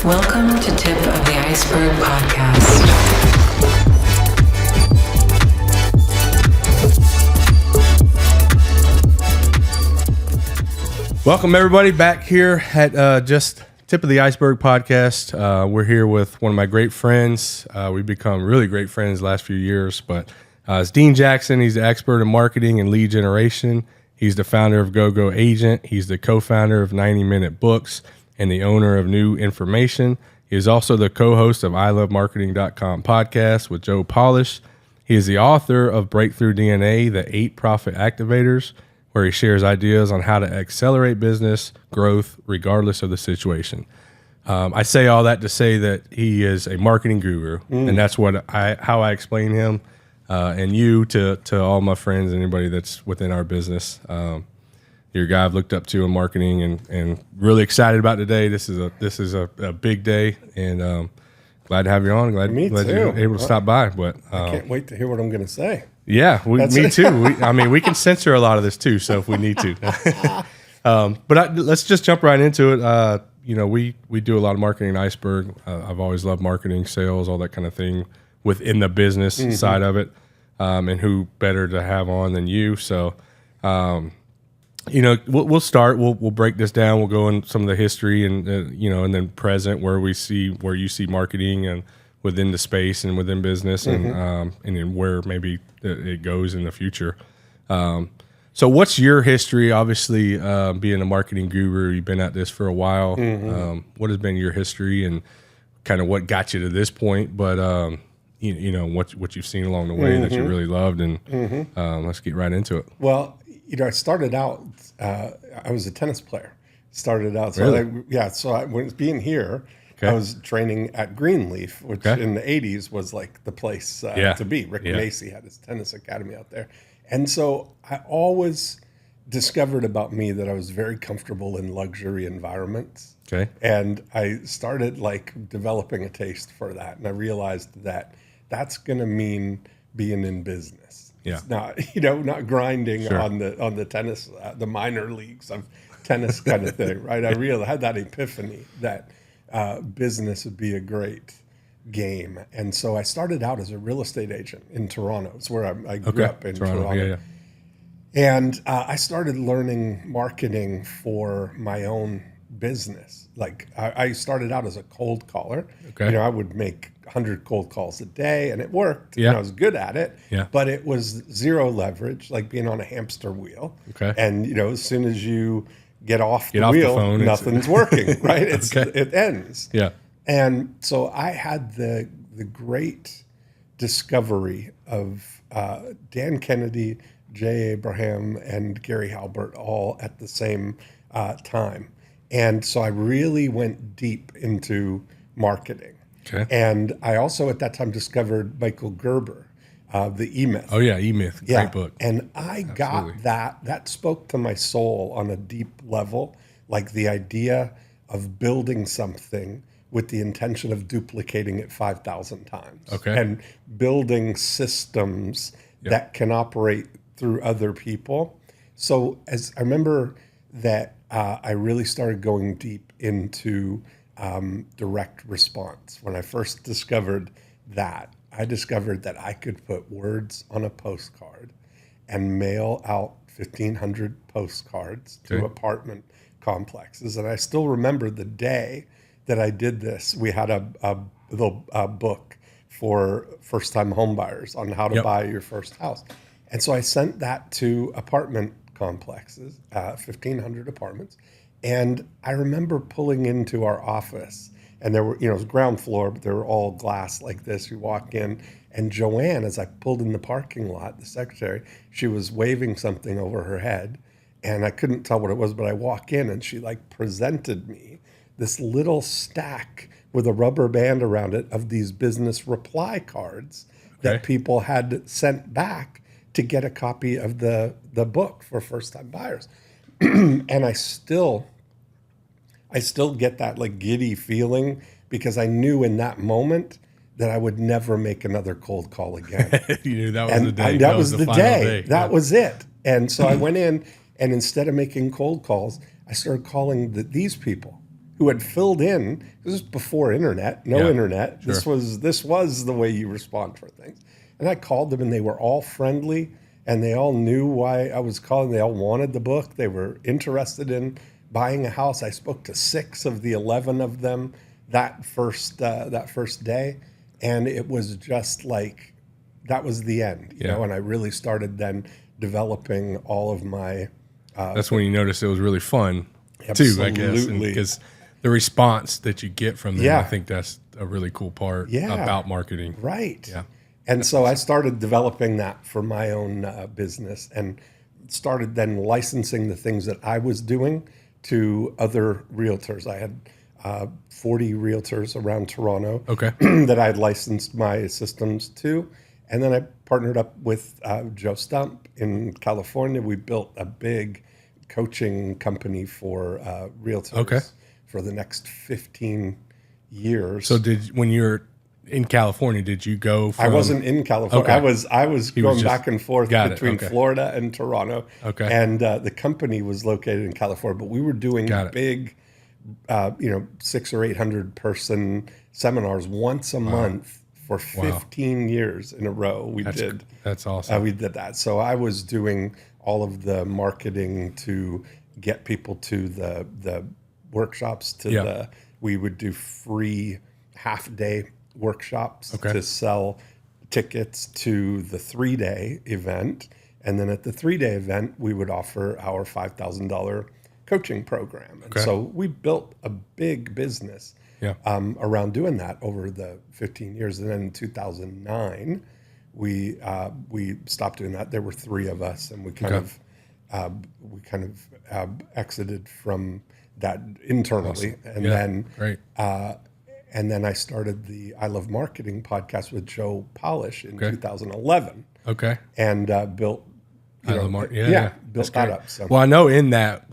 Welcome to Tip of the Iceberg Podcast. Welcome everybody back here at just Tip of the Iceberg Podcast. We're here with one of my great friends. We've become really great friends the last few years, but it's Dean Jackson. He's the expert in marketing and lead generation. He's the founder of GoGoAgent. He's the co-founder of 90 Minute Books and the owner of New Information. He is also the co-host of ilovemarketing.com podcast with Joe Polish. He is the author of Breakthrough DNA, the 8 Profit Activators, where he shares ideas on how to accelerate business growth regardless of the situation. I say all that to say that he is a marketing guru, and that's how I explain him and you to all my friends and anybody that's within our business. You're a guy I've looked up to in marketing, and really excited about today. This is a big day, and glad to have you on. Glad you're able to stop by. But I can't wait to hear what I'm going to say. Yeah, me too. We can censor a lot of this too, so if we need to. Let's just jump right into it. We do a lot of marketing at Iceberg. I've always loved marketing, sales, all that kind of thing within the business side of it. And who better to have on than you? So, we'll start. We'll break this down. We'll go in some of the history and and then present where you see marketing and within the space and within business and then where maybe it goes in the future. So what's your history? Obviously, being a marketing guru, you've been at this for a while. What has been your history and kind of what got you to this point? But what you've seen along the way that you really loved, and let's get right into it. Well, I started out. I was a tennis player. Started out. So Really? when being here. Okay. I was training at Greenleaf, which in the 80s was like the place to be. Rick Macy had his tennis academy out there. And so I always discovered about me that I was very comfortable in luxury environments. Okay. And I started developing a taste for that. And I realized that that's going to mean being in business. Yeah. It's not, not grinding Sure. on the tennis, the minor leagues of tennis kind of thing, right? I had that epiphany that business would be a great game. And so I started out as a real estate agent in Toronto. It's where I grew up in Toronto. Yeah. And I started learning marketing for my own business. I started out as a cold caller. Okay. I would make 100 cold calls a day, and it worked. Yeah. I was good at it. Yeah. But it was zero leverage, like being on a hamster wheel. Okay. And as soon as you get off the phone, nothing's working, right? It ends. Yeah. And so I had the great discovery of Dan Kennedy, Jay Abraham, and Gary Halbert all at the same time. And so I really went deep into marketing. Okay. And I also at that time discovered Michael Gerber, the E-Myth. Oh yeah, E-Myth, great book. And I got that spoke to my soul on a deep level, like the idea of building something with the intention of duplicating it 5,000 times. Okay. And building systems that can operate through other people. So as I remember that I really started going deep into direct response. When I first discovered that, I discovered that I could put words on a postcard and mail out 1,500 postcards to apartment complexes. And I still remember the day that I did this. We had a little book for first-time homebuyers on how to buy your first house. And so I sent that to apartment complexes, 1,500 apartments. And I remember pulling into our office, and there were, it was ground floor, but they were all glass like this. You walk in, and Joanne, as I pulled in the parking lot, the secretary, she was waving something over her head, and I couldn't tell what it was, but I walk in, and she presented me this little stack with a rubber band around it of these business reply cards that people had sent back to get a copy of the book for first-time buyers. And I still get that giddy feeling because I knew in that moment that I would never make another cold call again. You knew that was the day. That was the day. That Yeah. was it. And so I went in, and instead of making cold calls, I started calling these people. who had filled in. This was before internet, no internet. Sure. This was the way you respond for things. And I called them, and they were all friendly, and they all knew why I was calling. They all wanted the book. They were interested in buying a house. I spoke to 6 of the 11 of them that first day, and it was just like that was the end, you know. And I really started then developing all of my. That's when you noticed it was really fun too, I guess, because the response that you get from them, I think that's a really cool part about marketing. Right. Yeah. And so I started developing that for my own business, and started then licensing the things that I was doing to other realtors. I had 40 realtors around Toronto that I had licensed my systems to. And then I partnered up with Joe Stump in California. We built a big coaching company for realtors for the next 15 years. So when you're in California, did you go from... I wasn't in California. I was going back and forth between Florida and Toronto. And the company was located in California, but we were doing big, 600 or 800 person seminars once a month for 15 years in a row. That's awesome. We did that. So I was doing all of the marketing to get people to the workshops, we would do free half-day workshops to sell tickets to the 3-day event. And then at the 3-day event, we would offer our $5,000 coaching program. And so we built a big business around doing that over the 15 years. And then in 2009, we stopped doing that. There were 3 of us, and we kind of exited from that internally. And and then I started the I Love Marketing podcast with Joe Polish in 2011. And built built that up. So. Well, I know in that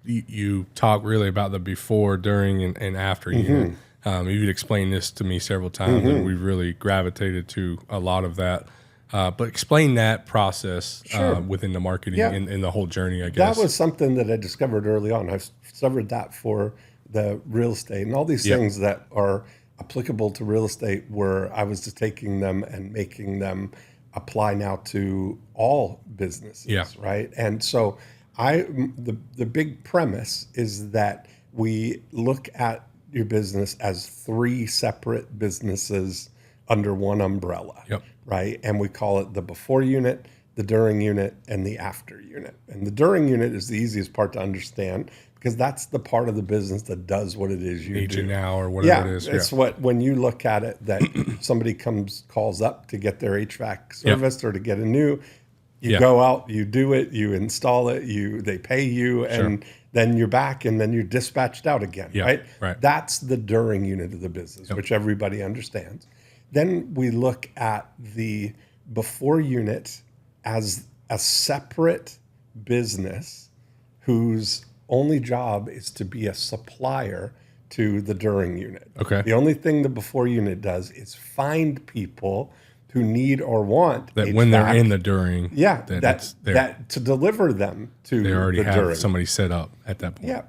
you talk really about the before, during, and after. You've explained this to me several times, and we've really gravitated to a lot of that. But explain that process within the marketing and the whole journey, I guess. That was something that I discovered early on. I discovered that for the real estate and all these things that are applicable to real estate, where I was just taking them and making them apply now to all businesses, right? And so the big premise is that we look at your business as 3 separate businesses under one umbrella, right? And we call it the before unit, the during unit, and the after unit. And the during unit is the easiest part to understand, because that's the part of the business that does what it is you do now, or whatever it is. It's what, when you look at it, that somebody calls up to get their HVAC serviced or to get a new, you go out, you do it, you install it, they pay you, and then you're back, and then you're dispatched out again, right? That's the during unit of the business, which everybody understands. Then we look at the before unit as a separate business whose only job is to be a supplier to the during unit. The only thing the before unit does is find people who need or want that HVAC, when they're in the during, that to deliver them to they already the have during. Somebody set up at that point.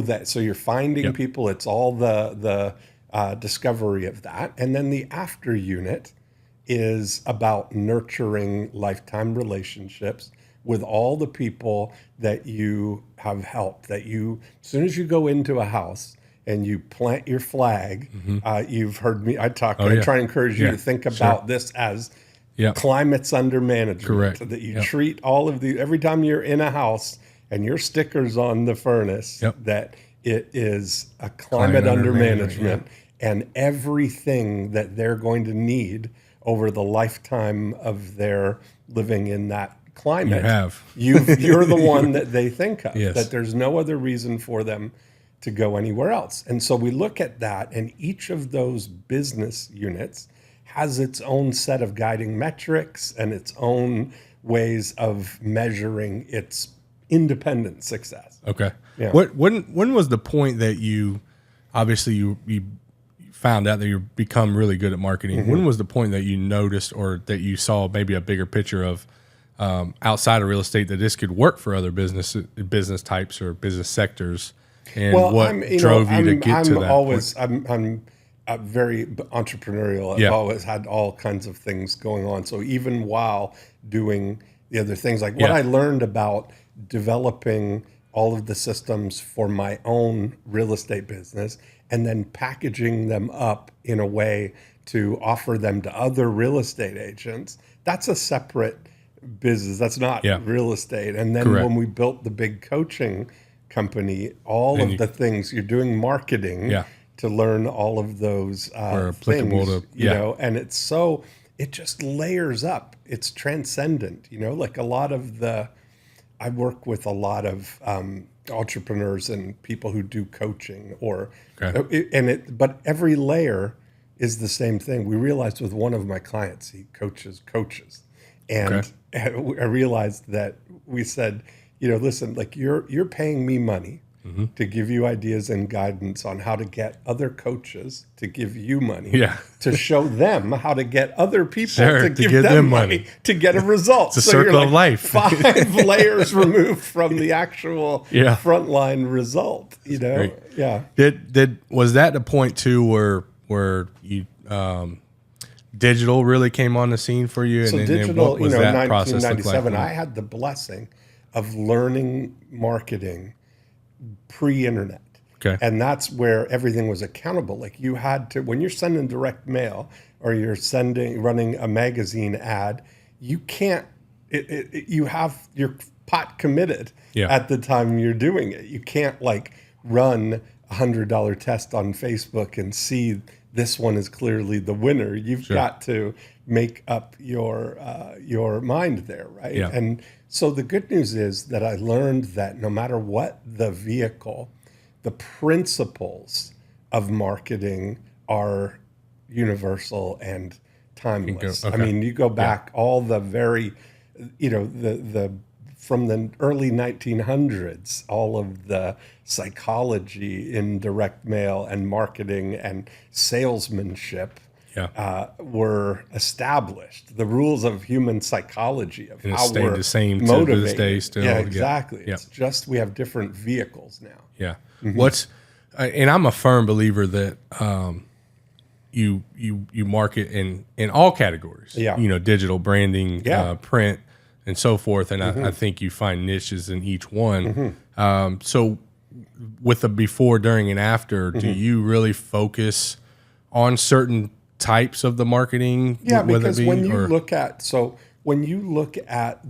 That so you're finding people. It's all the discovery of that. And then the after unit is about nurturing lifetime relationships with all the people that you have helped. That you, as soon as you go into a house and you plant your flag, you've heard me, I try and encourage you to think about this as climates under management. That you treat all of every time you're in a house and your sticker's on the furnace, that it is a climate under management. And everything that they're going to need over the lifetime of their living in that climate, you're the one that they think of. That there's no other reason for them to go anywhere else. And so we look at that, and each of those business units has its own set of guiding metrics and its own ways of measuring its independent success. When was the point that you found out that you become really good at marketing? When was the point that you noticed, or that you saw maybe a bigger picture of outside of real estate, that this could work for other business types or business sectors, and what drove you to get to that always, I'm very entrepreneurial. I've always had all kinds of things going on. So even while doing the other things, like what I learned about developing all of the systems for my own real estate business and then packaging them up in a way to offer them to other real estate agents, that's a separate business. That's not real estate. And then when we built the big coaching company, all of the things you're doing marketing to learn all of those things, you know, and it just layers up. It's transcendent, you know, like I work with a lot of entrepreneurs and people who do coaching but every layer is the same thing. We realized with one of my clients, he coaches and I realized that we said, you know, listen, like you're paying me money to give you ideas and guidance on how to get other coaches to give you money to show them how to get other people to give them money to get a result. It's a circle of life. 5 layers removed from the actual frontline result, you know? Great. Was that the point too where you digital really came on the scene for you? So and digital, what was that 1997, like? I had the blessing of learning marketing pre-internet. And that's where everything was accountable. Like you had to, when you're sending direct mail or you're running a magazine ad, you can't, you're pot committed at the time you're doing it. You can't like run $100 test on Facebook and see this one is clearly the winner. You've got to make up your mind there, right? And so the good news is that I learned that no matter what the vehicle, the principles of marketing are universal and timeless. I mean, you go back all the very, you know, the from the early 1900s, all of the psychology in direct mail and marketing and salesmanship were established. The rules of human psychology of how we're the same motivated. To this day still. Yeah, exactly. It's just we have different vehicles now. Yeah. And I'm a firm believer that you market in all categories. Yeah. You know, digital branding, print, and so forth. And I think you find niches in each one. So with the before, during, and after, do you really focus on certain types of the marketing? Yeah, because when you look at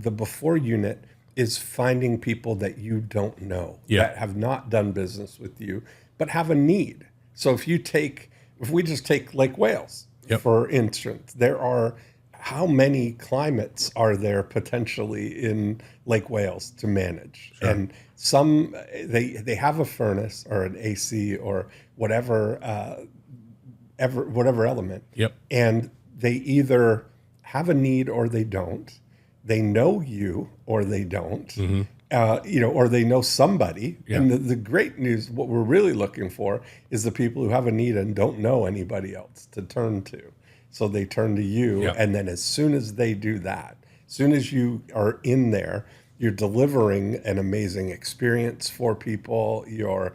the before unit is finding people that you don't know, that have not done business with you, but have a need. So if we just take Lake Wales, for instance, there are, how many climates are there potentially in Lake Wales to manage? Sure. And some, they have a furnace or an AC or whatever element. And they either have a need or they don't. They know you or they don't. You know, or they know somebody. And the great news, what we're really looking for is the people who have a need and don't know anybody else to turn to. So they turn to you. And then as soon as they do that, as soon as you are in there, you're delivering an amazing experience for people. You're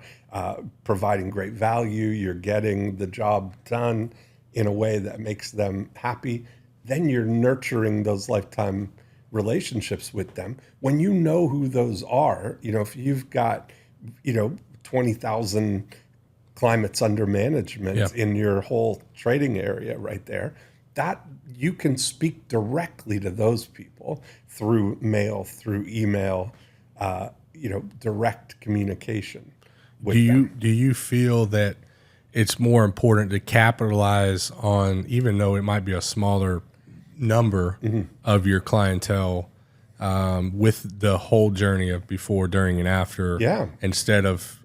providing great value. You're getting the job done in a way that makes them happy. Then you're nurturing those lifetime relationships with them. When you know who those are, you know, if you've got, 20,000 climates under management in your whole trading area right there, that you can speak directly to those people through mail, through email, direct communication with them. Do you feel that it's more important to capitalize on, even though it might be a smaller number of your clientele, with the whole journey of before, during, and after, instead of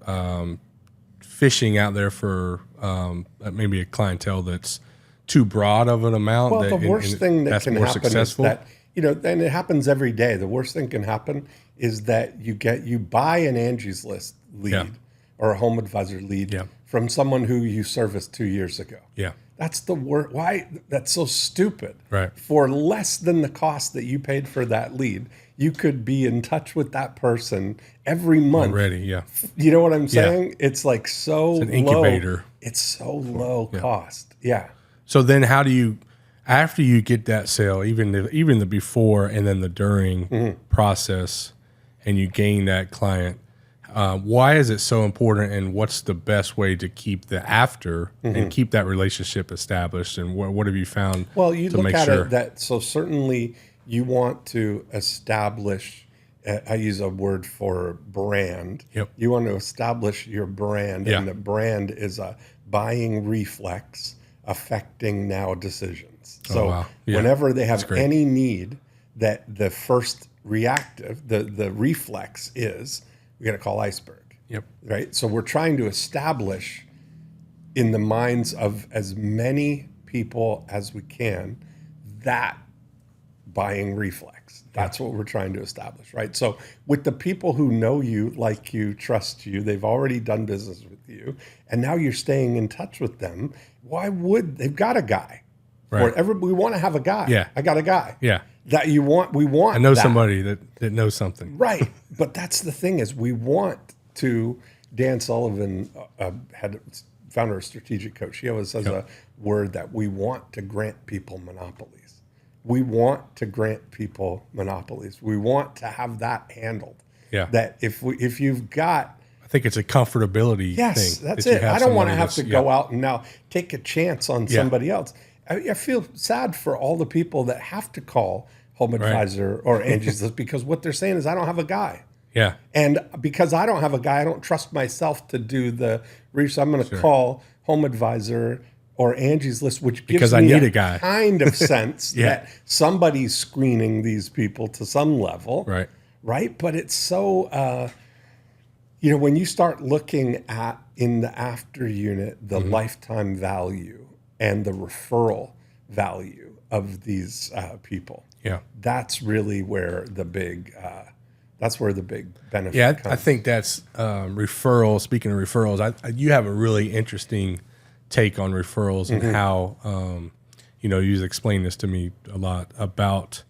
fishing out there for maybe a clientele that's too broad of an amount? Well, the worst thing that can happen is that, and it happens every day. The worst thing can happen is that you buy an Angie's List lead or a Home Advisor lead from someone who you serviced 2 years ago. Yeah. That's the word. Why? That's so stupid. Right. For less than the cost that you paid for that lead, you could be in touch with that person every month. Already, yeah. You know what I'm saying? It's like so It's an incubator. low. It's so low cost. Yeah. So then how do you, after you get that sale, even the before and then the during process, and you gain that client, why is it so important, and what's the best way to keep the after and keep that relationship established, and what have you found? Well, you to look make at sure? it that, so certainly you want to establish, I use a word for brand. Yep. You want to establish your brand, and the brand is a buying reflex affecting now decisions. So wow. Yeah. whenever they have great. any need, that the first reactive, the reflex is, we got to call Iceberg. Yep. Right. So we're trying to establish in the minds of as many people as we can that buying reflex. That's what we're trying to establish, right? So with the people who know you, like you, trust you, they've already done business with you, and now you're staying in touch with them. Why would they've got a guy? Right. We want to have a guy. Yeah. I got a guy. Yeah. That you want. We want. I know that. somebody that knows something. Right. But that's the thing, is we want to. Dan Sullivan had founder of Strategic Coach. He always says a word that we want to grant people monopolies. We want to grant people monopolies. We want to have that handled. Yeah. That if you've got. I think it's a comfortability Yes, thing. that's that you it. have I don't want to somebody have to that's- go out and now take a chance on somebody else. I feel sad for all the people that have to call Home Advisor or Angie's List, because what they're saying is, I don't have a guy. Yeah. And because I don't have a guy, I don't trust myself to do the research. I'm going to call Home Advisor or Angie's List, which gives Because me I need a guy. kind of sense Yeah. that somebody's screening these people to some level. Right. Right. But it's so, when you start looking at in the after unit, the lifetime value and the referral value of these people. Yeah. That's really where the big benefit Yeah, comes. I think that's referrals. Speaking of referrals, you have a really interesting take on referrals and how, you've explained this to me a lot about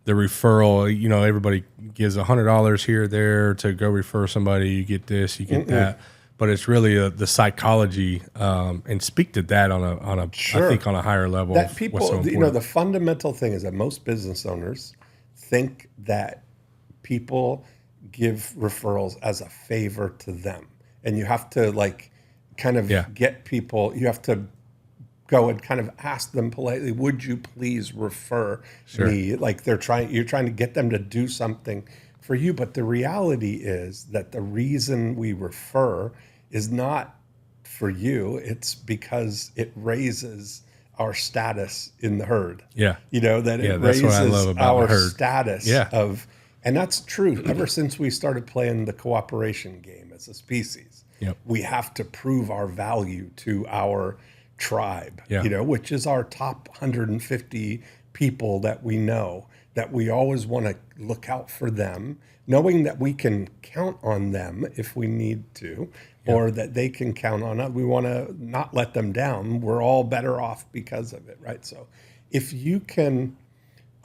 the referral. Everybody gives $100 here or there to go refer somebody. You get this, you get that. But it's really the psychology, and speak to that on a I think on a higher level. That of people, what's so important. the fundamental thing is that most business owners think that people give referrals as a favor to them, and you have to get people. You have to go and kind of ask them politely, "Would you please refer me?" Like you're trying to get them to do something for you. But the reality is that the reason we refer is not for you. It's because it raises our status in the herd. Yeah. It that's raises what I love about our the herd. status of, and that's true. Ever since we started playing the cooperation game as a species, we have to prove our value to our tribe, which is our top 150 people that we know, that we always want to look out for them, knowing that we can count on them if we need to, or that they can count on us. We want to not let them down. We're all better off because of it, right? So if you can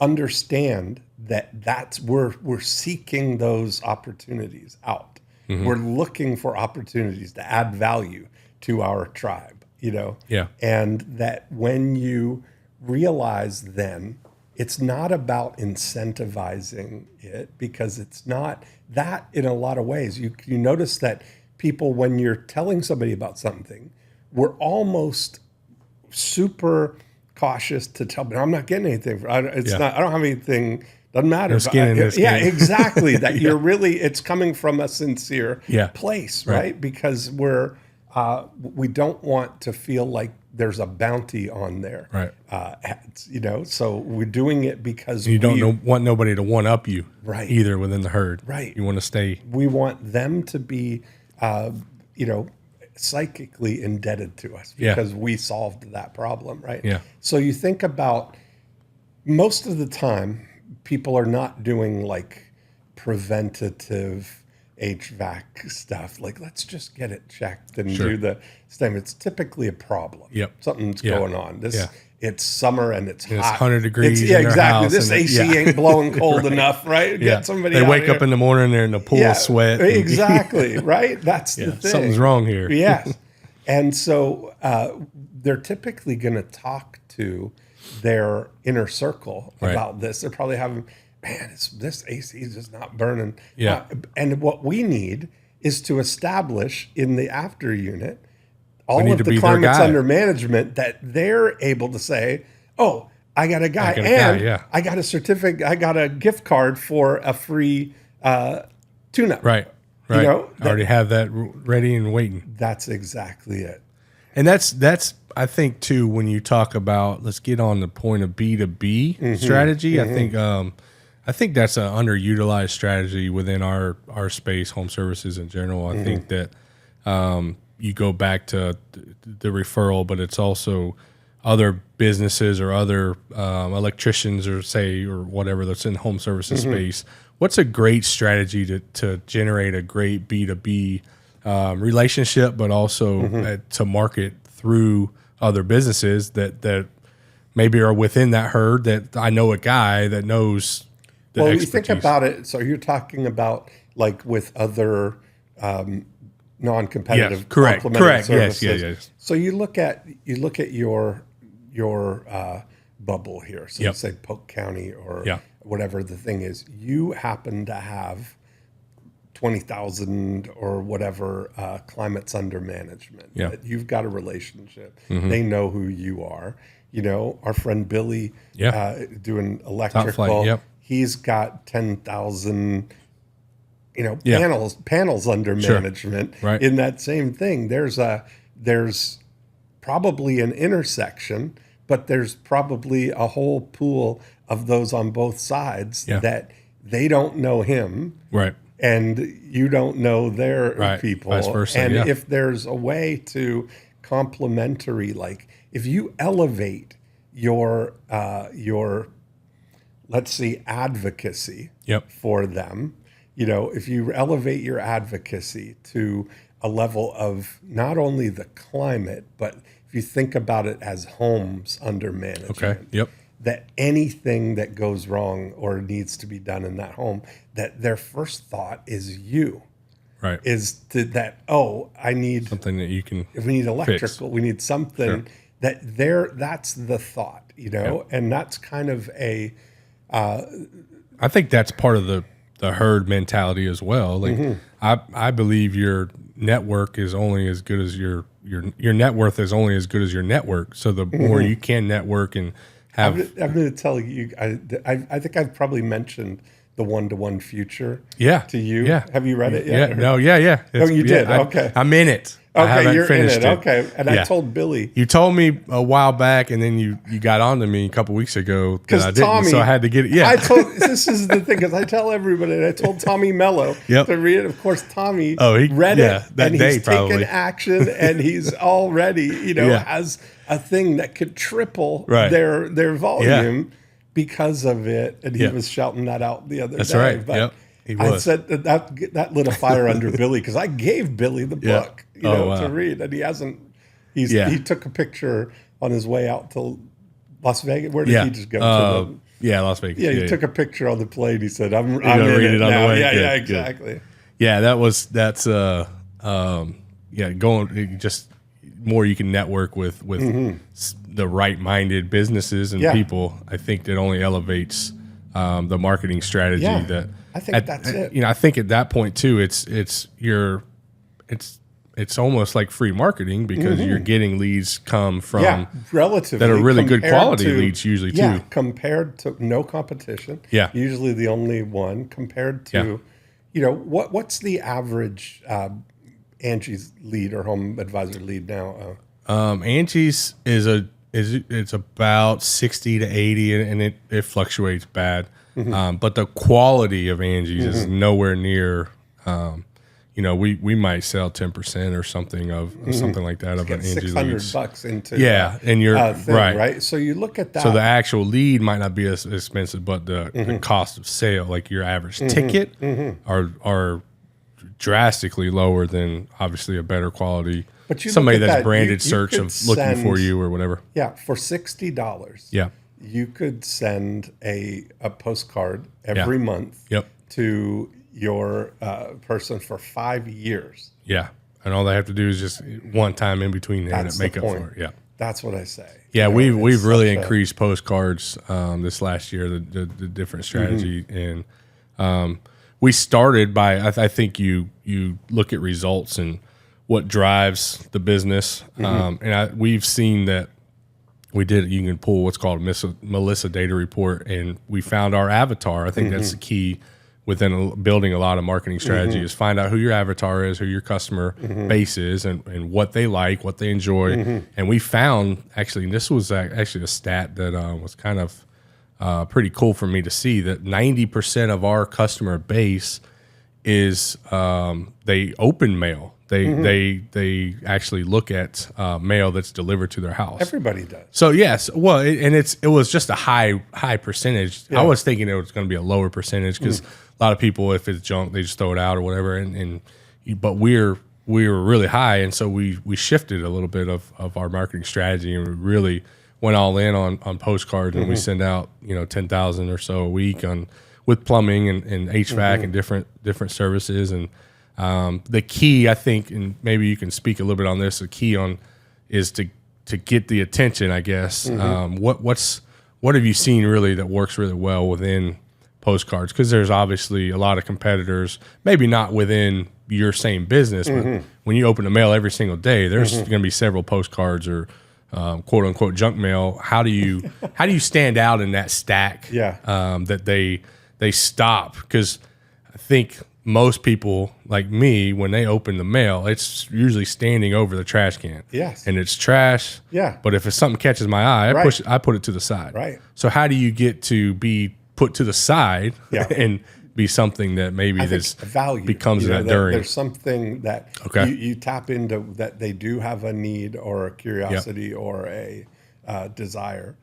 understand that we're seeking those opportunities out. We're looking for opportunities to add value to our tribe, and that when you realize then it's not about incentivizing it, because it's not that in a lot of ways. You notice that people, when you're telling somebody about something, we're almost super cautious to tell them, I'm not getting anything. I don't have anything. Doesn't matter. No skin in this game. Exactly. That you're really, it's coming from a sincere place, right? Because we don't want to feel like there's a bounty on there. Right. So we're doing it because you don't want nobody to one up you either within the herd. Right. You want to stay. We want them to be, psychically indebted to us because we solved that problem. Right. Yeah. So you think about, most of the time, people are not doing like preventative HVAC stuff. Like, let's just get it checked and Sure. do the same. It's typically a problem. Yep. Something's Yeah. going on. This Yeah. It's summer and it's And hot. it's 100 degrees Yeah, in their exactly. house This and AC yeah. ain't blowing cold Right. enough, right? Yeah. Get somebody. They out wake here. up in the morning, they're in a pool of sweat. and- Exactly. Right. That's Yeah, the thing. something's wrong here. Yes. And so they're typically going to talk to their inner circle Right. about this. They're probably having, man, this AC is just not burning. Yeah. And what we need is to establish in the after unit all need of to be the their climates guy. under management that they're able to say, oh, I got a guy, got a guy, and yeah. I got a certificate, I got a gift card for a free tune-up. Right. Right. know, I already have that ready and waiting. That's exactly it. And that's I think too, when you talk about, let's get on the point of B2B strategy. I think that's an underutilized strategy within our space, home services in general. I think that you go back to the referral, but it's also other businesses or other electricians or whatever that's in home services space. What's a great strategy to generate a great B2B relationship, but also to market through other businesses that maybe are within that herd, that I know a guy that knows the Well, you expertise. think about it. So you're talking about like with other non-competitive, Yes, correct, complementary correct, yes, services. yes. So you look at your bubble here. So Yep. you say Polk County or Yeah. whatever the thing is. You happen to have 20,000 or whatever climates under management. Yeah. That you've got a relationship. They know who you are. You know, our friend Billy Yeah. doing electrical. flight, yep. He's got 10,000, Yeah. panels under Sure. management. Right. In that same thing, there's probably an intersection, but there's probably a whole pool of those on both sides Yeah. that they don't know him Right. and you don't know their Right. people. Vice versa, and yeah. if there's a way to complementary, like if you elevate your let's see, advocacy Yep. for them, if you elevate your advocacy to a level of not only the climate, but if you think about it as homes under management, Okay. Yep. that anything that goes wrong or needs to be done in that home, that their first thought is you, Right. I need, Something that you can. if we need electrical, we need something that's the thought, and that's kind of I think that's part of the herd mentality as well. Like I believe your network is only as good as your net worth is only as good as your network. So the more you can network and have, I'm going to tell you, I think I've probably mentioned the one-to-one future to you. Yeah. Have you read it Yeah. yet? No. Yeah. Oh, you did? Okay. I'm in it. I Okay, haven't you're in finished it. Okay. And I told Billy. You told me a while back, and then you got on to me a couple weeks ago that I didn't, Tommy, so I had to get it. Yeah. This is the thing, because I tell everybody, and I told Tommy Mello Yep. to read it. Of course, Tommy he read yeah, it, that and day he's probably. taken action, and he's already, Yeah. has a thing that could triple Right. their volume because of it. And he Yeah. was shouting that out the other That's day. right. But Yep. He I was. said that lit a fire under Billy, because I gave Billy the Yeah. book, Wow. to read, and he hasn't. Yeah. He took a picture on his way out to Las Vegas. Where did Yeah. he just go to? Las Vegas. Yeah, he took a picture on the plane. He said, "I'm gonna in read it it on the now." way? Yeah, Good, yeah, good. exactly. Yeah, that's going just more you can network with the right-minded businesses and Yeah. people. I think that only elevates the marketing strategy. Yeah, that I think that's it. I think at that point too, it's almost like free marketing, because you're getting leads come from relatively that are really good compared quality to- leads usually yeah, too. compared to no competition. Yeah. Usually the only one compared to, what's the average Angie's lead or home advisor lead now? Angie's it's about 60 to 80, and it fluctuates bad. But the quality of Angie's is nowhere near. We might sell 10% or something of something like that of an Angie lead. $600 into and you're thing, right. right. So you look at that. So the actual lead might not be as expensive, but the cost of sale, like your average ticket, are drastically lower than obviously a better quality. But you somebody look at that's that, branded you search could of looking for send- you or whatever. Yeah, for $60. Yeah. You could send a postcard every month Yep. to your person for 5 years. Yeah. And all they have to do is just one time in between there That's to make the up point. for it. Yeah. That's what I say. Yeah, You know, we've it's really such a- increased postcards this last year, the different strategy. And we started by, I think you look at results and what drives the business. And we've seen that you can pull what's called Melissa data report, and we found our avatar. I think that's the key within building a lot of marketing strategy is find out who your avatar is, who your customer base is, and what they like, what they enjoy. And we found, actually, this was actually a stat that was kind of pretty cool for me to see, that 90% of our customer base is they open mail. They actually look at mail that's delivered to their house. Everybody does. So yes, well, it was just a high percentage. I was thinking it was going to be a lower percentage because a lot of people, if it's junk, they just throw it out or whatever. But we were really high, and so we shifted a little bit of our marketing strategy, and we really went all in on postcards, and we send out 10,000 or so a week with plumbing and HVAC and different services. And the key, I think, and maybe you can speak a little bit on this, the key is to get the attention, I guess. What have you seen really that works really well within postcards? Because there's obviously a lot of competitors, maybe not within your same business, but when you open the mail every single day, there's going to be several postcards or quote unquote junk mail. How do you stand out in that stack? That they stop? Because I think most people like me, when they open the mail, it's usually standing over the trash can. Yes. And it's trash. Yeah. But if it's something catches my eye, I put it to the side. Right. So how do you get to be put to the side Yeah. and be something that maybe this value becomes that during? There's something that you tap into, that they do have a need or a curiosity or a desire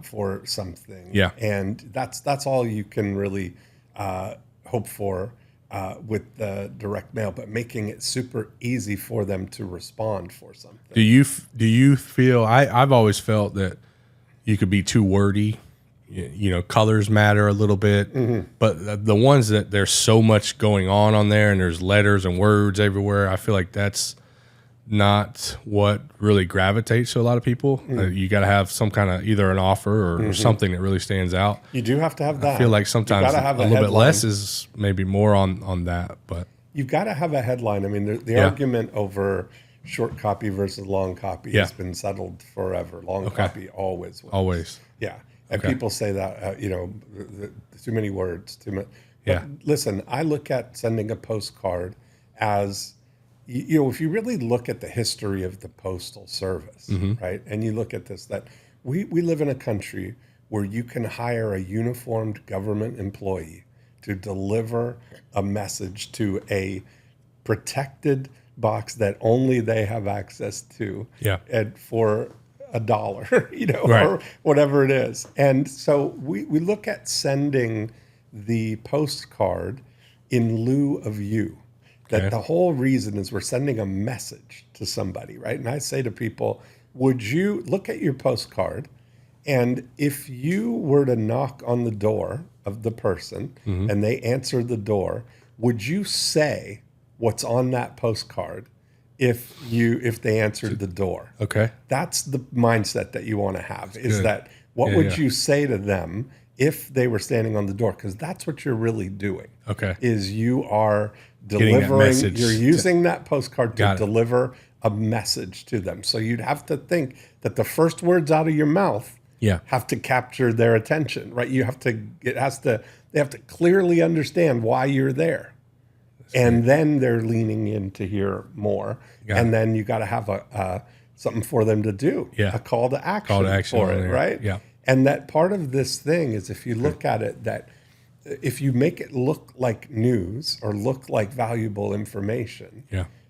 for something. Yeah. And that's all you can really hope for with the direct mail, but making it super easy for them to respond for something. Do you feel? I've always felt that you could be too wordy. Colors matter a little bit, but the ones that there's so much going on there, and there's letters and words everywhere, I feel like that's not what really gravitates to a lot of people. You got to have some kind of either an offer or something that really stands out. You do have to have that. I feel like sometimes a little bit less is maybe more on that, but you've got to have a headline. I mean, the argument over short copy versus long copy has been settled forever. Long copy always wins. Always. Yeah. And people say that, too many words, too much. But listen, I look at sending a postcard as, if you really look at the history of the Postal Service, right? And you look at this, that we live in a country where you can hire a uniformed government employee to deliver a message to a protected box that only they have access to. And for $1, or whatever it is. And so we look at sending the postcard in lieu of you. That the whole reason is we're sending a message to somebody, right? And I say to people, would you look at your postcard, and if you were to knock on the door of the person and they answer the door, would you say what's on that postcard if they answered the door? That's the mindset that you want to have. That's is good. That what would you say to them if they were standing on the door? Because that's what you're really doing. Is you are delivering, you're using that postcard to deliver a message to them. So you'd have to think that the first words out of your mouth have to capture their attention, right? They have to clearly understand why you're there. And then they're leaning in to hear more. And then you got to have something for them to do, a call to action for it, right? And that part of this thing is, if you look at it, that if you make it look like news or look like valuable information,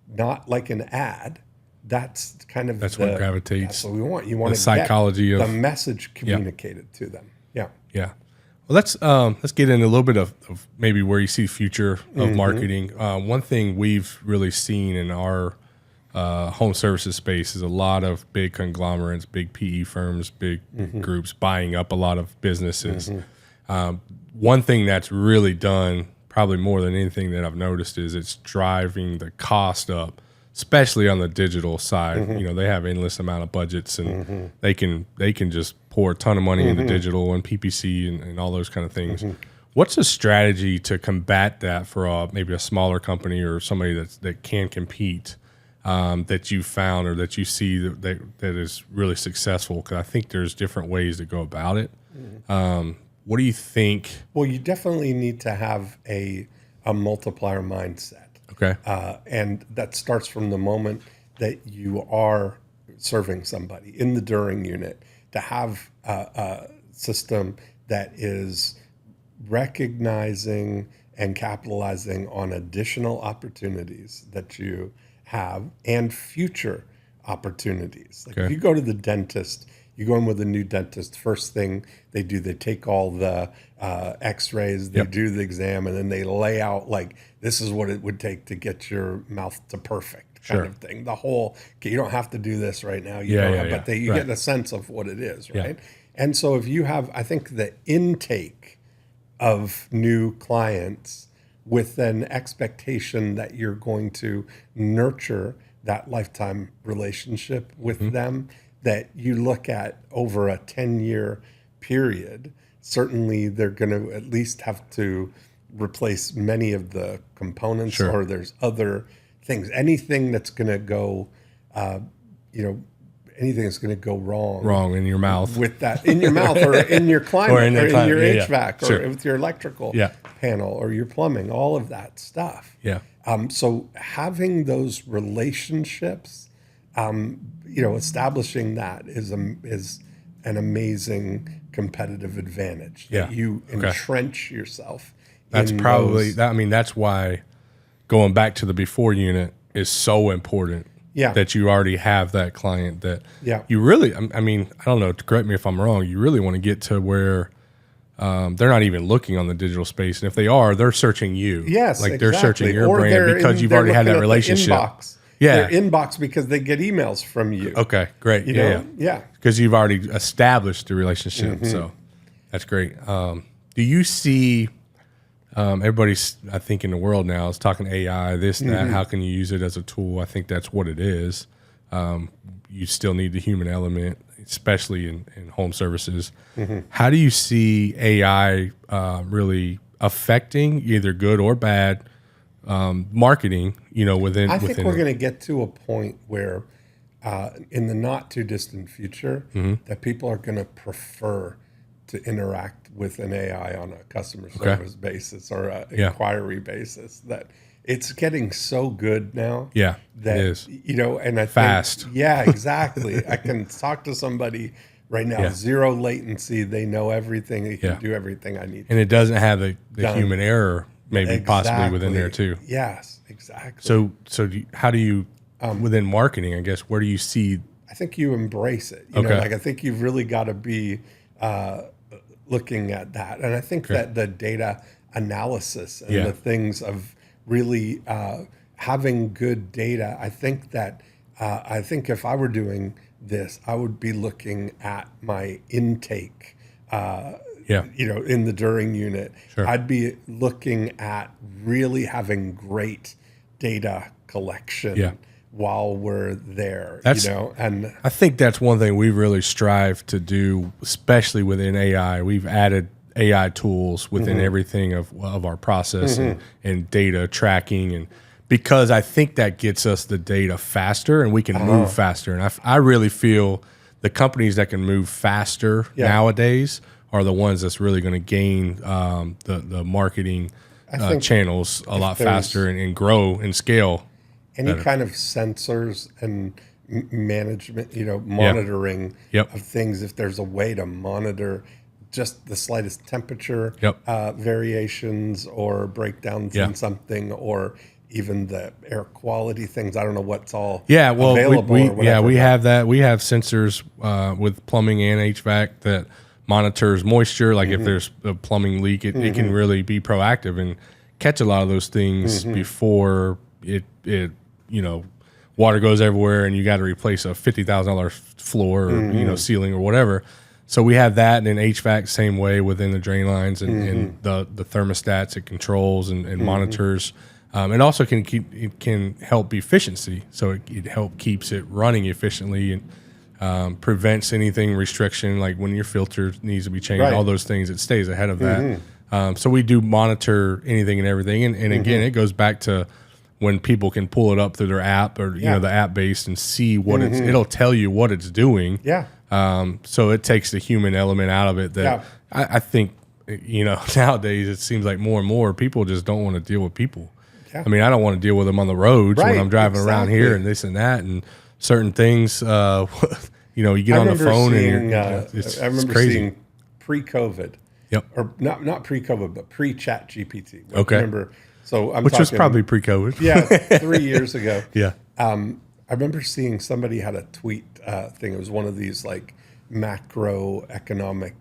not like an ad, that's kind of what gravitates. That's what we want. You want the psychology get of the message communicated to them. Yeah. let's get into a little bit of maybe where you see the future of marketing. One thing we've really seen in our home services space is a lot of big conglomerates, big PE firms, big groups buying up a lot of businesses. One thing that's really done, probably more than anything that I've noticed, is it's driving the cost up, especially on the digital side. They have endless amount of budgets, and they can just pour a ton of money into digital and PPC and all those kind of things. What's a strategy to combat that for maybe a smaller company or somebody that can compete, that you found or that you see that is really successful? Because I think there's different ways to go about it. What do you think? Well, you definitely need to have a multiplier mindset. Okay. And that starts from the moment that you are serving somebody in the during unit, to have a system that is recognizing and capitalizing on additional opportunities that you have and future opportunities. Like if you go to the dentist, you go in with a new dentist, first thing they do, they take all the x-rays, they do the exam, and then they lay out like, this is what it would take to get your mouth to perfect kind of thing. The whole, okay, you don't have to do this right now. But you get a sense of what it is, right? And so if you have, I think the intake of new clients with an expectation that you're going to nurture that lifetime relationship with them, that you look at over a 10-year period, certainly they're going to at least have to replace many of the components, or there's other things. Anything that's going to go, anything that's going to go wrong in your mouth, with that in your mouth, or in your climate, or in your HVAC, or with your electrical panel, or your plumbing, all of that stuff. So having those relationships, establishing that is an amazing competitive advantage. That you entrench yourself. That's probably that. I mean, that's why going back to the before unit is so important. That you already have that client that you really, I mean, I don't know, correct me if I'm wrong, you really want to get to where they're not even looking on the digital space. And if they are, they're searching you. They're searching your brand because you've already had that relationship. Their inbox because they get emails from you. Okay, great. Because you've already established the relationship. So that's great. Do you see, everybody's, I think, in the world now is talking AI, this, that, how can you use it as a tool? I think that's what it is. You still need the human element, especially in home services. How do you see AI really affecting, either good or bad, marketing, within? I think we're going to get to a point where in the not too distant future that people are going to prefer to interact with an AI on a customer service basis or an inquiry basis. That it's getting so good now. That it is. And I fast. think, exactly. I can talk to somebody right now, zero latency. They know everything. They can do everything I need. And it doesn't have the human error maybe possibly within there too. Yes, exactly. So how do you within marketing, I guess, where do you see? I think you embrace it. I think you've really got to be looking at that. And I think that the data analysis and the things of really having good data, I think if I were doing this, I would be looking at my intake, in the during unit. I'd be looking at really having great data collection while we're there, and I think that's one thing we really strive to do, especially within AI. We've added AI tools within everything of our process and data tracking, and because I think that gets us the data faster and we can move faster. And I really feel the companies that can move faster nowadays are the ones that's really going to gain the marketing channels a lot faster and grow and scale. Any kind of sensors and management, monitoring of things. If there's a way to monitor just the slightest temperature variations or breakdowns in something, or even the air quality things. I don't know what's all available. We have that. We have sensors with plumbing and HVAC that monitors moisture. Like if there's a plumbing leak, it can really be proactive and catch a lot of those things before it water goes everywhere and you got to replace a $50,000 floor or ceiling or whatever. So we have that, and then HVAC same way within the drain lines and the thermostats it controls and monitors. It also can help efficiency, so it keeps it running efficiently and prevents anything restriction, like when your filter needs to be changed, all those things. It stays ahead of that. So we do monitor anything and everything, and again, it goes back to when people can pull it up through their app or the app based and see what it'll tell you what it's doing. So it takes the human element out of it. That I think nowadays it seems like more and more people just don't want to deal with people. I mean, I don't want to deal with them on the roads when I'm driving around here and this and that and certain things. You get on the phone and it's I remember crazy. seeing pre-COVID. Or not pre-COVID, but pre-Chat GPT. Okay. Remember, Which was probably pre-COVID. 3 years ago. Yeah. I remember seeing somebody had a tweet thing. It was one of these like macroeconomic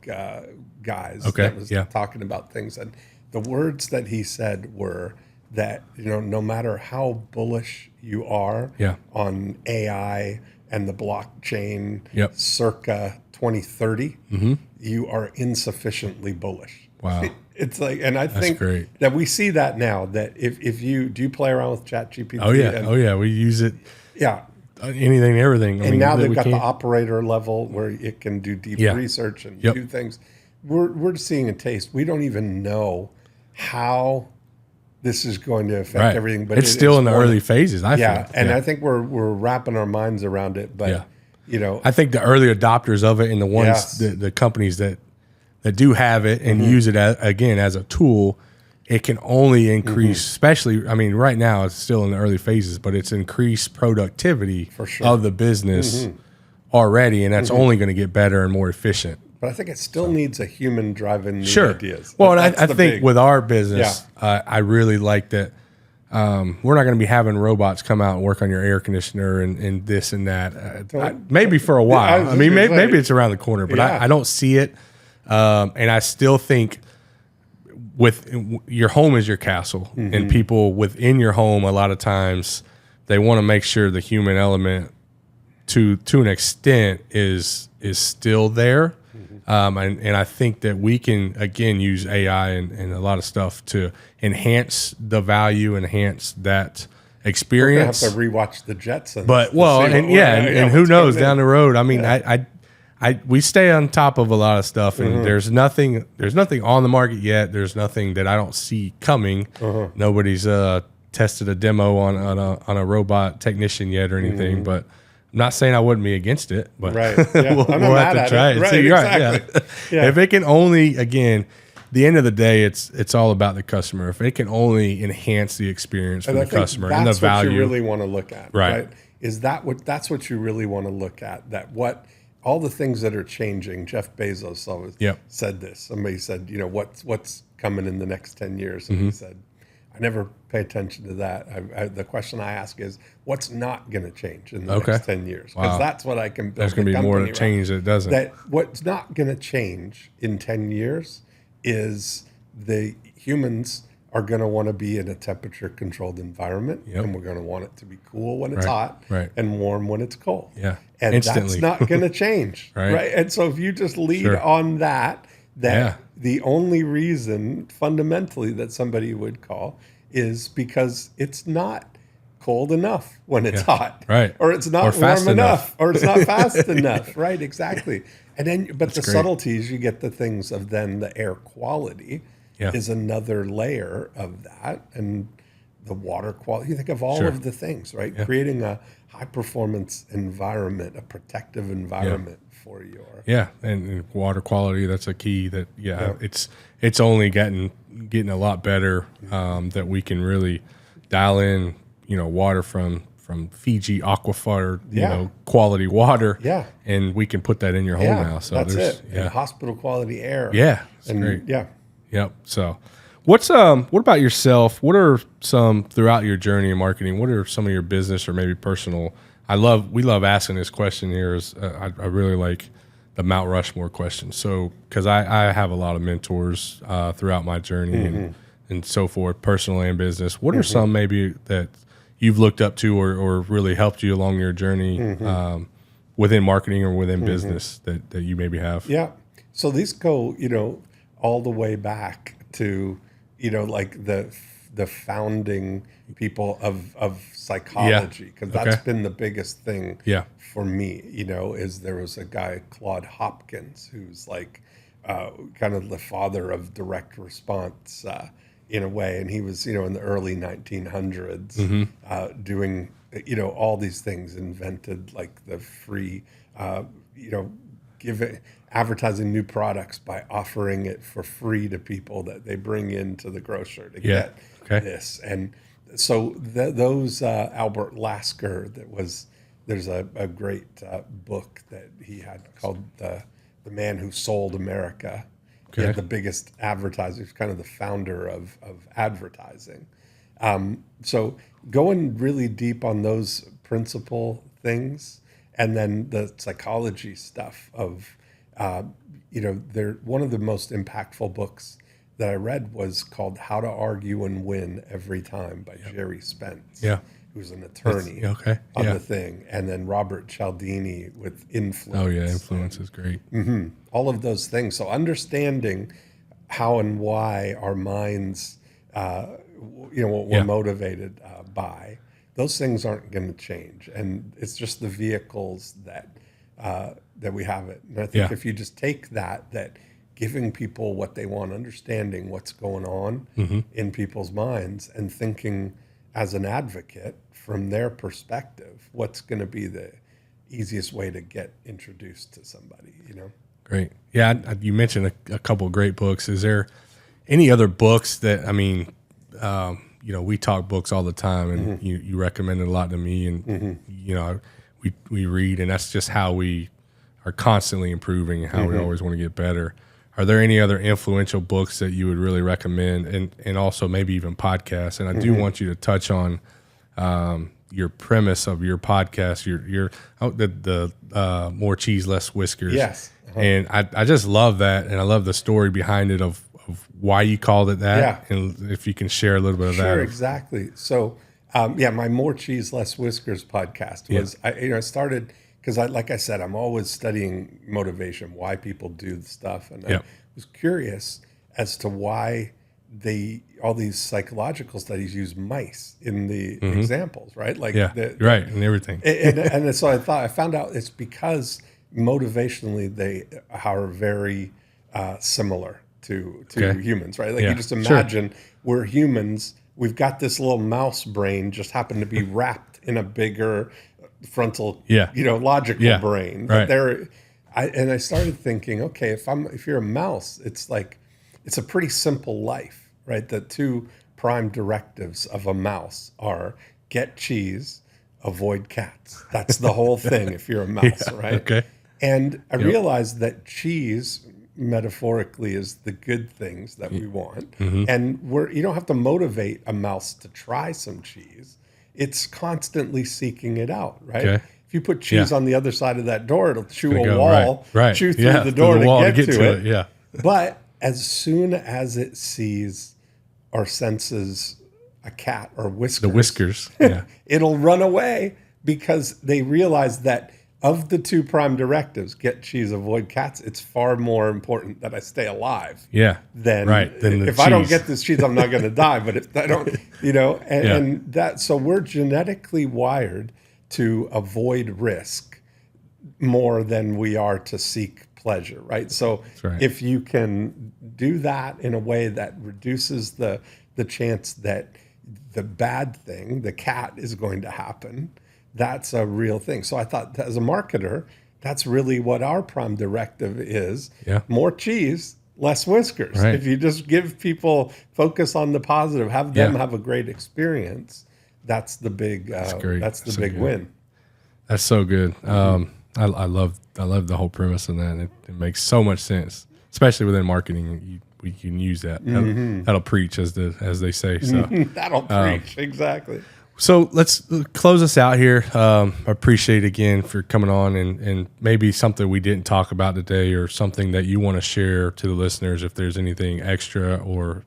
guys that was talking about things, and the words that he said were that no matter how bullish you are on AI and the blockchain circa 2030, you are insufficiently bullish. Wow. It's like, and I think great. that we see that now, that if you play around with ChatGPT. Oh yeah. We use it. Yeah. Anything and everything. And now they've got the operator level where it can do deep research and do things. We're seeing a taste. We don't even know how this is going to affect everything. But it's still in the early phases, I think. And I think we're wrapping our minds around it. But, I think the early adopters of it and the ones, the companies that do have it and use it as a tool, it can only increase, especially, I mean, right now it's still in the early phases, but it's increased productivity of the business already, and that's only going to get better and more efficient. But I think it still needs a human driving new ideas. Well, and I think with our business, I really like that we're not going to be having robots come out and work on your air conditioner and this and that. Maybe for a while. I mean, maybe it's around the corner, but I don't see it. And I still think with your home is your castle, and people within your home, a lot of times they want to make sure the human element to an extent is still there. And I think that we can, again, use AI and a lot of stuff to enhance the value, enhance that experience. We're gonna have to rewatch the Jetsons. But and who knows down the road? I mean, we stay on top of a lot of stuff, and there's nothing on the market yet. There's nothing that I don't see coming. Nobody's tested a demo on a robot technician yet or anything, but I'm not saying I wouldn't be against it, but we'll have to try it. Right, So you're exactly. right. If it can only, again, the end of the day, it's all about the customer. If it can only enhance the experience for the customer and the value, that's what you really want to look at, right? That's what you really want to look at. That all the things that are changing. Jeff Bezos always said this. Somebody said, what's coming in the next 10 years, and he said, I never pay attention to that. The question I ask is, what's not going to change in the next 10 years? Because that's what I can build. There's going to be more to change that doesn't. That what's not going to change in 10 years is the humans are going to want to be in a temperature-controlled environment, and we're going to want it to be cool when it's hot and warm when it's cold. And instantly. That's not going to change, right? And so if you just lead on that the only reason fundamentally that somebody would call is because it's not cold enough when it's hot, or it's not warm enough, or it's not fast enough, right? Exactly. And then, but the subtleties, you get the things of then the air quality is another layer of that, and the water quality. You think of all of the things, right? Creating a high performance environment, a protective environment for your and water quality. That's a key. That it's only getting a lot better. That we can really dial in, water from Fiji aquifer, quality water. And we can put that in your home now. So that's it. And hospital quality air. It's great. Yep. So what about yourself? What are some throughout your journey in marketing? What are some of your business or maybe personal? We love asking this question here. I really like the Mount Rushmore question. So, because I have a lot of mentors throughout my journey and so forth, personal and business. What are some maybe that you've looked up to or really helped you along your journey within marketing or within business that you maybe have? Yeah. So these go, all the way back to, like the founding people of psychology, because that's been the biggest thing for me, is there was a guy, Claude Hopkins, who's like kind of the father of direct response in a way. And he was, in the early 1900s doing, all these things, invented like the free, advertising new products by offering it for free to people that they bring into the grocer to get this. And so those Albert Lasker, there's a great book that he had called The Man Who Sold America. He had the biggest advertiser. He's kind of the founder of advertising. So going really deep on those principal things, and then the psychology stuff of, one of the most impactful books that I read was called How to Argue and Win Every Time by Jerry Spence, who's an attorney on the thing. And then Robert Cialdini with Influence. Oh, yeah, Influence is great. All of those things. So understanding how and why our minds, what we're motivated by, those things aren't going to change. And it's just the vehicles that we have it. And I think if you just take that giving people what they want, understanding what's going on in people's minds, and thinking as an advocate from their perspective, what's going to be the easiest way to get introduced to somebody, Great. Yeah, you mentioned a couple of great books. Is there any other books that, we talk books all the time, and you recommended a lot to me, and we read, and that's just how we are constantly improving and how we always want to get better. Are there any other influential books that you would really recommend, and also maybe even podcasts? And I do want you to touch on your premise of your podcast, the more cheese, less whiskers. Yes. And I just love that, and I love the story behind it of why you called it that, and if you can share a little bit of that. Sure, exactly. So, my More Cheese, Less Whiskers podcast was, I started because like I said, I'm always studying motivation, why people do the stuff. And I was curious as to why all these psychological studies use mice in the examples, right? Like right, and everything. and so I found out it's because motivationally they are very similar to humans, right? Like you just imagine we're humans. We've got this little mouse brain, just happen to be wrapped in a bigger frontal, logical brain. But I started thinking, okay, if you're a mouse, it's a pretty simple life, right? The two prime directives of a mouse are get cheese, avoid cats. That's the whole thing if you're a mouse, right? Okay. And I realized that cheese metaphorically is the good things that we want. And you don't have to motivate a mouse to try some cheese. It's constantly seeking it out, right? Okay. If you put cheese on the other side of that door, it'll chew a wall, chew through the door to get to it. Yeah. But as soon as it sees or senses a cat or whiskers, it'll run away, because they realize that of the two prime directives, get cheese, avoid cats, it's far more important that I stay alive. Than if I don't get this cheese, I'm not going to die. But if I don't, and that, so we're genetically wired to avoid risk more than we are to seek pleasure, right? So if you can do that in a way that reduces the chance that the bad thing, the cat, is going to happen, that's a real thing. So I thought, as a marketer, that's really what our prime directive is. More cheese, less whiskers. If you just give people, focus on the positive, have them have a great experience, that's the big big win. That's so good. I love the whole premise of that. It makes so much sense, especially within marketing. We can use that. That'll preach, as they say. So that'll preach, exactly. So let's close us out here. I appreciate again for coming on and maybe something we didn't talk about today or something that you want to share to the listeners if there's anything extra or,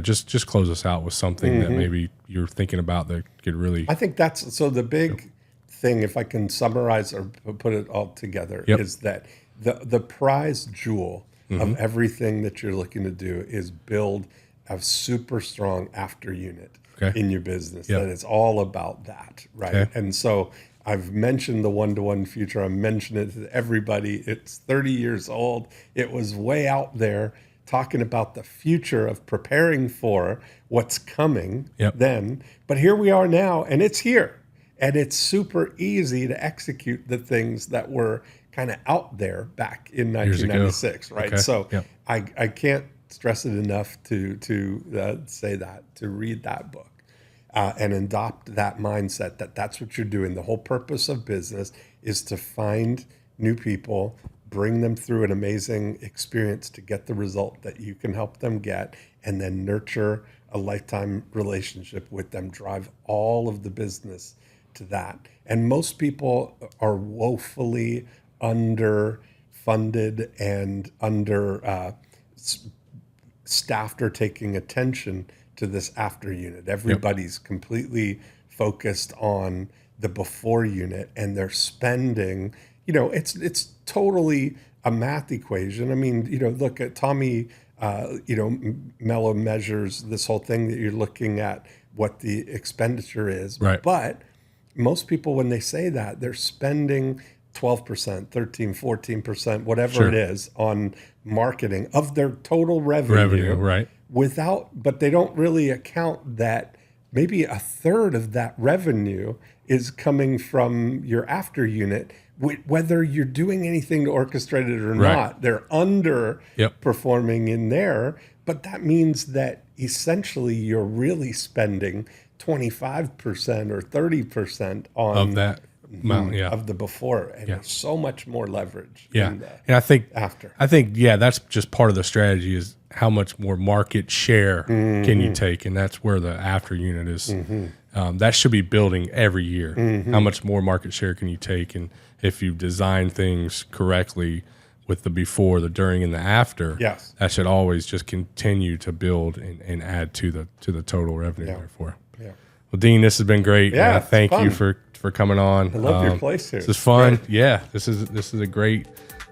just close us out with something that maybe you're thinking about that could really. I think that's so the big thing, if I can summarize or put it all together, is that the prize jewel of everything that you're looking to do is build a super strong after unit in your business. That it's all about that, right? Okay. And so I've mentioned the one-to-one future. I'm mentioning it to everybody. It's 30 years old. It was way out there talking about the future of preparing for what's coming then. But here we are now, and it's here. And it's super easy to execute the things that were kind of out there back in 1996, right? Okay. So I can't stress it enough to say that, to read that book and adopt that mindset that that's what you're doing. The whole purpose of business is to find new people, bring them through an amazing experience to get the result that you can help them get, and then nurture a lifetime relationship with them, drive all of the business to that. And most people are woefully underfunded and staffed or taking attention to this after unit. Everybody's completely focused on the before unit, and they're spending, it's totally a math equation. I mean, look at Tommy, Mello measures this whole thing that you're looking at what the expenditure is. Right. But most people, when they say that, they're spending 12%, 13, 14%, whatever it is on marketing of their total revenue, right? But they don't really account that maybe a third of that revenue is coming from your after unit, whether you're doing anything to orchestrate it or not. They're underperforming in there, but that means that essentially you're really spending 25% or 30% on of that amount, of the before, and there's so much more leverage. And I think after. That's just part of the strategy is how much more market share can you take, and that's where the after unit is. That should be building every year. How much more market share can you take, and if you design things correctly with the before, the during, and the after, that should always just continue to build and add to the total revenue. Therefore. Well, Dean, this has been great. Thank you for coming on. I love your place here. This is fun. Great. This is a great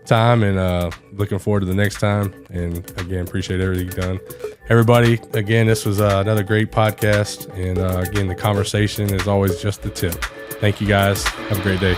time, and looking forward to the next time. And again, appreciate everything you've done. Everybody, again, this was another great podcast. And again, the conversation is always just the tip. Thank you guys. Have a great day.